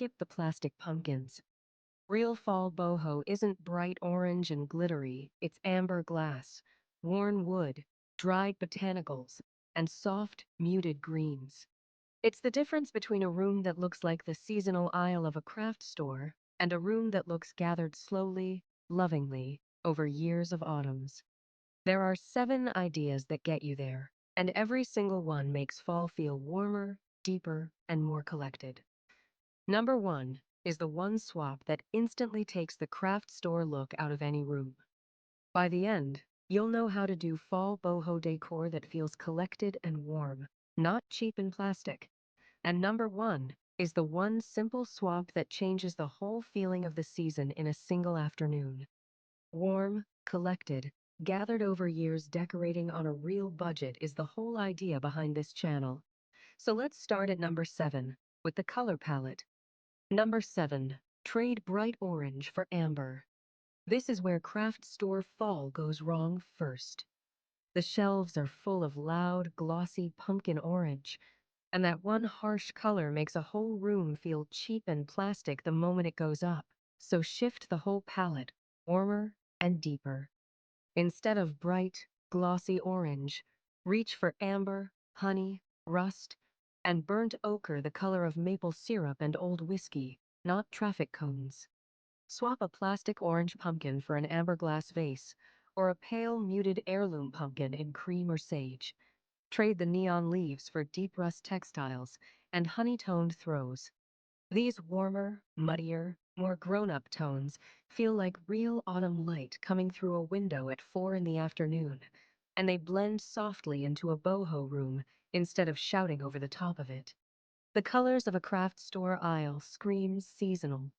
skip the plastic pumpkins. Real fall boho isn't bright orange and glittery, it's amber glass, worn wood, dried botanicals, and soft, muted greens. It's the difference between a room that looks like the seasonal aisle of a craft store and a room that looks gathered slowly, lovingly, over years of autumns. There are 7 ideas that get you there, and every single one makes fall feel warmer, deeper, and more collected. Number 1 is the one swap that instantly takes the craft store look out of any room. By the end, you'll know how to do fall boho decor that feels collected and warm, not cheap and plastic. And number 1 is the one simple swap that changes the whole feeling of the season in a single afternoon. Warm, collected, gathered over years decorating on a real budget is the whole idea behind this channel. So let's start at number 7 with the color palette. Number 7. Trade bright orange for amber. This is where craft store fall goes wrong first. The shelves are full of loud, glossy pumpkin orange, and that one harsh color makes a whole room feel cheap and plastic the moment it goes up. So shift the whole palette, warmer and deeper. Instead of bright, glossy orange, reach for amber, honey, rust, and burnt ochre, the color of maple syrup and old whiskey, not traffic cones. Swap a plastic orange pumpkin for an amber glass vase, or a pale, muted heirloom pumpkin in cream or sage. Trade the neon leaves for deep rust textiles and honey-toned throws. These warmer, muddier, more grown-up tones feel like real autumn light coming through a window at 4 in the afternoon, and they blend softly into a boho room instead of shouting over the top of it. The colors of a craft store aisle scream seasonal.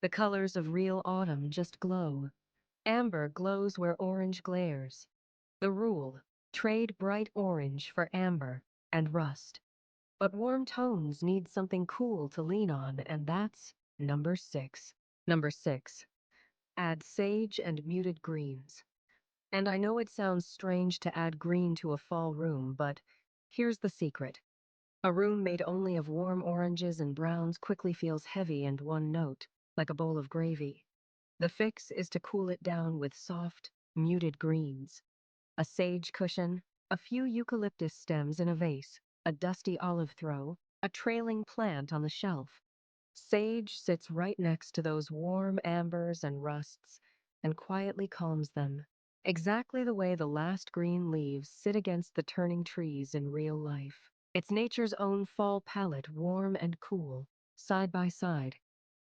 The colors of real autumn just glow. Amber glows where orange glares. The rule: trade bright orange for amber and rust. But warm tones need something cool to lean on, and that's number 6. Number 6. Add sage and muted greens. And I know it sounds strange to add green to a fall room, but here's the secret. A room made only of warm oranges and browns quickly feels heavy and one note, like a bowl of gravy. The fix is to cool it down with soft, muted greens. A sage cushion, a few eucalyptus stems in a vase, a dusty olive throw, a trailing plant on the shelf. Sage sits right next to those warm ambers and rusts and quietly calms them, exactly the way the last green leaves sit against the turning trees in real life. It's nature's own fall palette, warm and cool, side by side.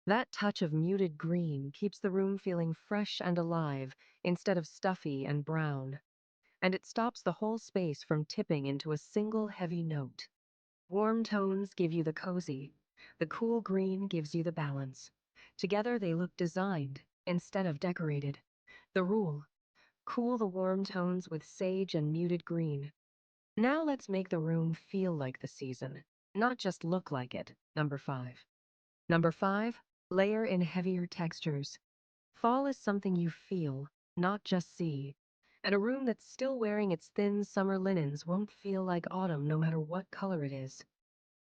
That touch of muted green keeps the room feeling fresh and alive instead of stuffy and brown, and it stops the whole space from tipping into a single heavy note. Warm tones give you the cozy. The cool green gives you the balance. Together they look designed instead of decorated. The rule: cool the warm tones with sage and muted green. Now let's make the room feel like the season, not just look like it. Number 5. Number 5, layer in heavier textures. Fall is something you feel, not just see. And a room that's still wearing its thin summer linens won't feel like autumn no matter what color it is.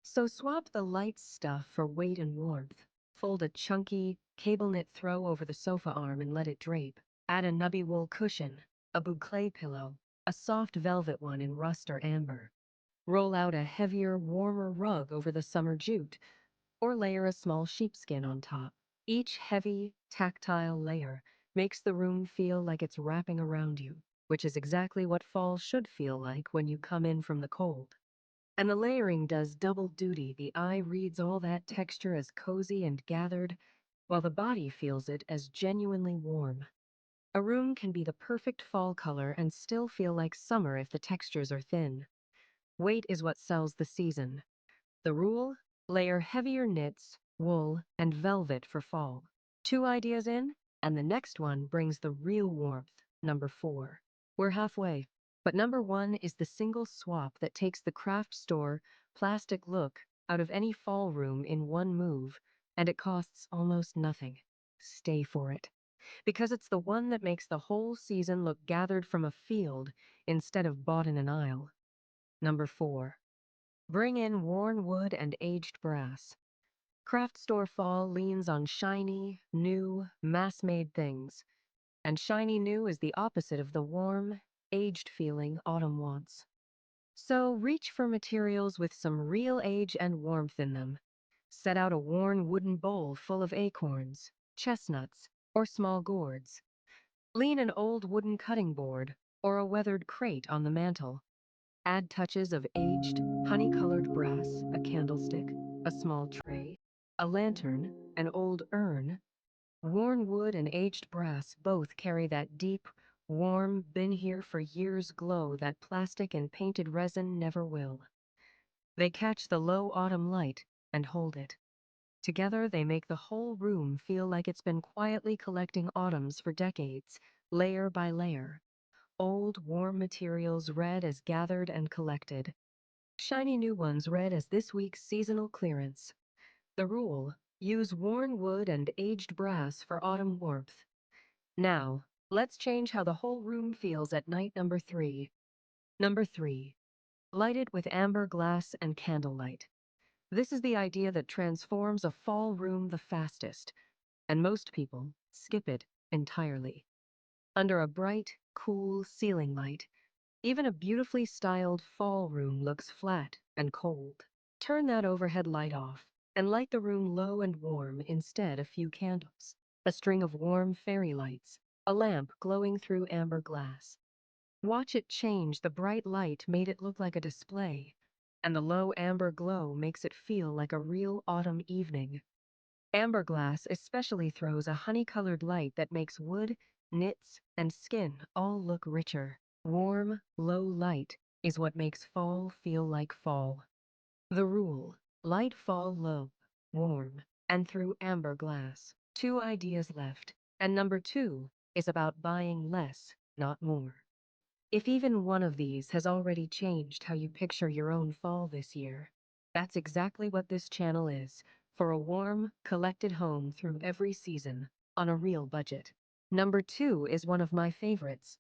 So swap the light stuff for weight and warmth. Fold a chunky, cable-knit throw over the sofa arm and let it drape. Add a nubby wool cushion, a boucle pillow, a soft velvet one in rust or amber. Roll out a heavier, warmer rug over the summer jute, or layer a small sheepskin on top. Each heavy, tactile layer makes the room feel like it's wrapping around you, which is exactly what fall should feel like when you come in from the cold. And the layering does double duty. The eye reads all that texture as cozy and gathered, while the body feels it as genuinely warm. A room can be the perfect fall color and still feel like summer if the textures are thin. Weight is what sells the season. The rule: layer heavier knits, wool, and velvet for fall. 2 ideas in, and the next one brings the real warmth. Number 4. We're halfway. But number 1 is the single swap that takes the craft store plastic look out of any fall room in one move, and it costs almost nothing. Stay for it, because it's the one that makes the whole season look gathered from a field instead of bought in an aisle. Number 4. Bring in worn wood and aged brass. Craft store fall leans on shiny, new, mass-made things. And shiny new is the opposite of the warm, aged feeling autumn wants. So reach for materials with some real age and warmth in them. Set out a worn wooden bowl full of acorns, chestnuts, or small gourds. Lean an old wooden cutting board or a weathered crate on the mantel. Add touches of aged, honey-colored brass, a candlestick, a small tray, a lantern, an old urn. Worn wood and aged brass both carry that deep, warm, been here for years glow that plastic and painted resin never will. They catch the low autumn light and hold it. Together they make the whole room feel like it's been quietly collecting autumns for decades, layer by layer. Old, warm materials read as gathered and collected. Shiny new ones read as this week's seasonal clearance. The rule: use worn wood and aged brass for autumn warmth. Now, let's change how the whole room feels at night number 3. Number 3. Light it with amber glass and candlelight. This is the idea that transforms a fall room the fastest, and most people skip it entirely. Under a bright, cool ceiling light, even a beautifully styled fall room looks flat and cold. Turn that overhead light off and light the room low and warm, instead a few candles, a string of warm fairy lights, a lamp glowing through amber glass. Watch it change. The bright light made it look like a display, and the low amber glow makes it feel like a real autumn evening. Amber glass especially throws a honey-colored light that makes wood, knits, and skin all look richer. Warm, low light is what makes fall feel like fall. The rule: light fall low, warm, and through amber glass. 2 ideas left, and number 2 is about buying less, not more. If even one of these has already changed how you picture your own fall this year, that's exactly what this channel is, for a warm, collected home through every season, on a real budget. Number 2 is one of my favorites.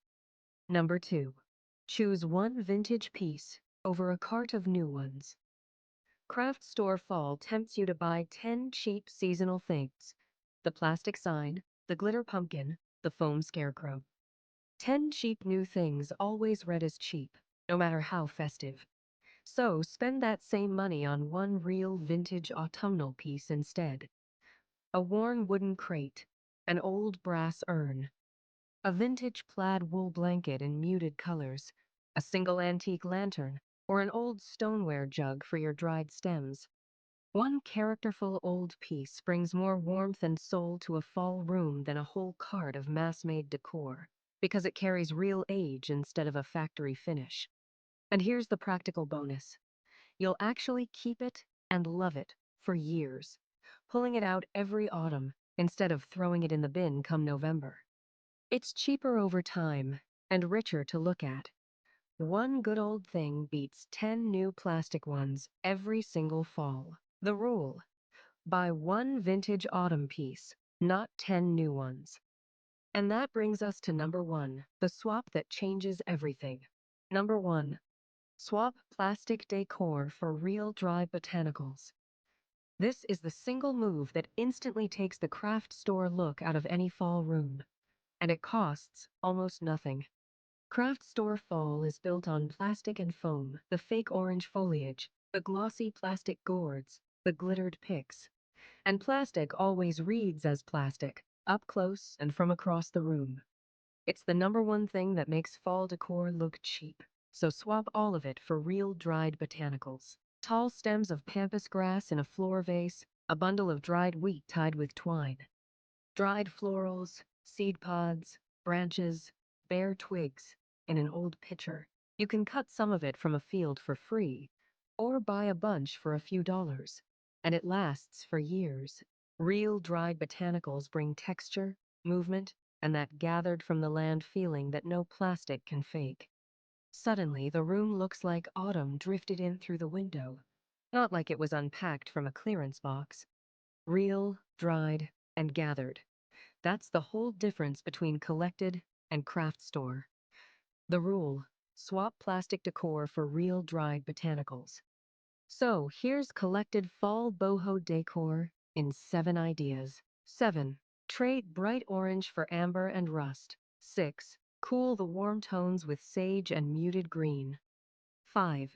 Number 2. Choose one vintage piece over a cart of new ones. Craft store fall tempts you to buy 10 cheap seasonal things: the plastic sign, the glitter pumpkin, the foam scarecrow. 10 cheap new things always read as cheap, no matter how festive. So spend that same money on one real vintage autumnal piece instead. A worn wooden crate, an old brass urn, a vintage plaid wool blanket in muted colors, a single antique lantern, or an old stoneware jug for your dried stems. One characterful old piece brings more warmth and soul to a fall room than a whole cart of mass-made decor, because it carries real age instead of a factory finish. And here's the practical bonus: you'll actually keep it and love it for years, pulling it out every autumn instead of throwing it in the bin come November. It's cheaper over time and richer to look at. One good old thing beats 10 new plastic ones every single fall. The rule: buy one vintage autumn piece, not 10 new ones. And that brings us to number 1, the swap that changes everything. Number 1. Swap plastic decor for real dry botanicals. This is the single move that instantly takes the craft store look out of any fall room, and it costs almost nothing. Craft store fall is built on plastic and foam, the fake orange foliage, the glossy plastic gourds, the glittered picks. And plastic always reads as plastic, up close and from across the room. It's the number 1 thing that makes fall decor look cheap. So swap all of it for real dried botanicals. Tall stems of pampas grass in a floor vase, a bundle of dried wheat tied with twine. Dried florals, seed pods, branches, bare twigs in an old pitcher. You can cut some of it from a field for free, or buy a bunch for a few dollars, and it lasts for years. Real dried botanicals bring texture, movement, and that gathered from the land feeling that no plastic can fake. Suddenly, the room looks like autumn drifted in through the window, not like it was unpacked from a clearance box. Real, dried, and gathered. That's the whole difference between collected and craft store. The rule: swap plastic decor for real dried botanicals. So here's collected fall boho decor in 7 ideas. 7. Trade bright orange for amber and rust. 6. Cool the warm tones with sage and muted green. 5.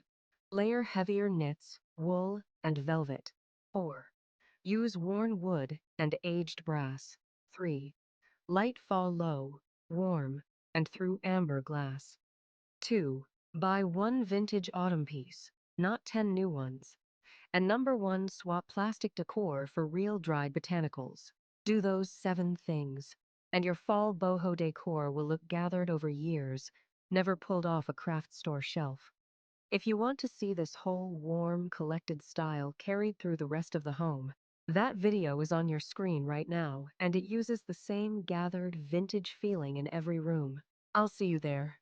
Layer heavier knits, wool, and velvet. 4. Use worn wood and aged brass. 3. Light fall low, warm, and through amber glass. 2. Buy one vintage autumn piece, not 10 new ones. And number 1, swap plastic decor for real dried botanicals. Do those 7 things, and your fall boho decor will look gathered over years, never pulled off a craft store shelf. If you want to see this whole warm, collected style carried through the rest of the home, that video is on your screen right now, and it uses the same gathered, vintage feeling in every room. I'll see you there.